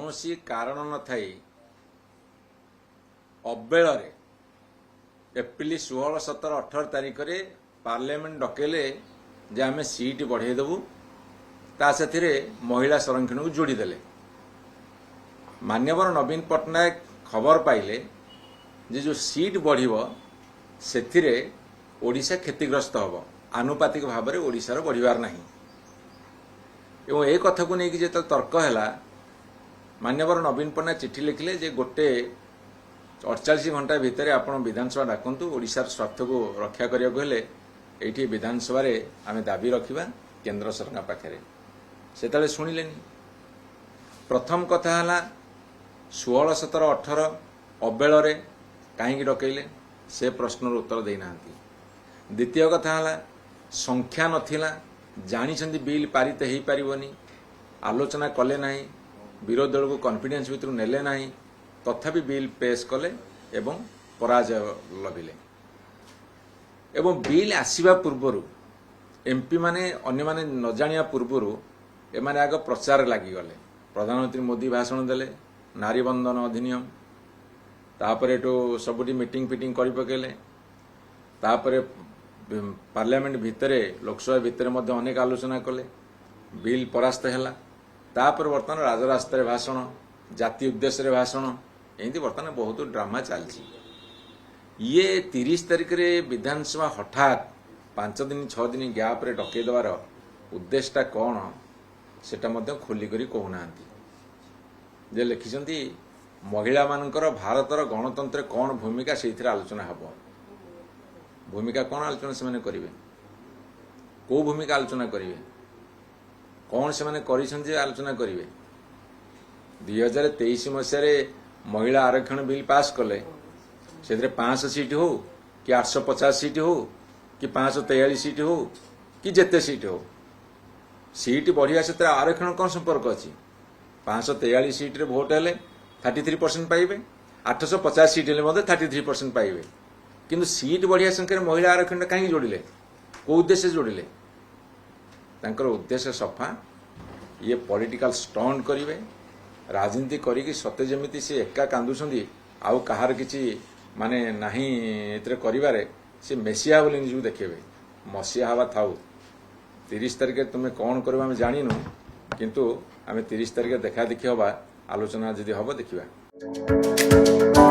कौनसी कारण न थाई अबेल एप्रिल 16, 17, 18 तारीख रे पार्लियामेंट डकेले जे आम सीट बढ़ेदेबू ता से महिला संरक्षण को जोड़ीदेले। मान्यवर नवीन पट्टनायक खबर पाइले जे जो सीट बढ़िबो सेथिरे ओडिशा क्षतिग्रस्त हम आनुपातिक भाव में ओडिशार बढ़िबार नहीं। एवं ए कथा को लेकिन जो तर्क है मान्यवर नवीन पट्टनायक चिठी लिखिले जे गोटे 48 घंटा भितर आप विधानसभा डाकतु ओडिशार स्वार्थ को रक्षा करने ये विधानसभा आम दाबी रखा केंद्र सरकार पाखे से शुणिले। प्रथम कथा है 16, 17, 18 अबेल कहीं डकैले से प्रश्नर उत्तर देना। द्वितीय कथा है संख्या नथिला जानी बिल पारित हो पारनी आलोचना कले ना विरोधी दल को कॉन्फिडेंस भितर नेले ना तथापि बिल पेश कले एवं पराजय लभिले। एवं बिल आसीबा पूर्वर एमपी माने अन्य माने न जानिया पूर्वर एमाने आग प्रचार लागिगले। प्रधानमंत्री मोदी भाषण देले नारी बंधन अधिनियम तापर एटो सबुटी मीटिंग फिटिंग करि पकेले। तापर पार्लियामेंट भितरे लोकसभा भितरे मध्य अनेक आलोचना कले बिल परास्त हैला। तापर वर्तमान राजरास्तार भाषण जाति उद्देश्य भाषण एमती बर्तमान बहुत ड्रामा चलती। ये 30 तारीख रे विधानसभा हठात 5 दिन 6 दिन गैप रे डकई देवार उद्देश्यटा कौन सेटा मध्य खोलिकरी कहूना जे लिखिछंती महिला मानकर भारतर गणतंत्र कौन भूमिका से आलोचना हब। भूमिका कौन आलोचना से माने करिवे को भूमिका आलोचना करिवे कौन से माने करिसंती आलोचना करिवे। 2023 मसीह महिला आरक्षण बिल पास कले से 500 सीट हो कि 850 सीट हो कि 543 सीट हो कि जेते सीट हो सीट बढ़िया से आरक्षण कौन संपर्क अच्छी। 543 सीट रे भोट हेले 33% पाइबे 850 सीट हेले 33% पाइबे किंतु सीट बढ़िया संख्या महिला आरक्षण कहीं जोड़िले को उद्देश्य जोड़िले तांकर उद्देश्य सफा ये पॉलिटिकल स्टंट करिवे राजनीति करी सते जमी सी एका कांदुंट आउ कहार किसी माने नहीं एतरे करिवारे से मेसिया बोली निजू देखेबे मसीहा हवा थाउ। 30 तारीख तुम्हें कौन कर जानिनु किंतु आम 30 तारीख देखा देखी हवा आलोचना जदि हम देखा।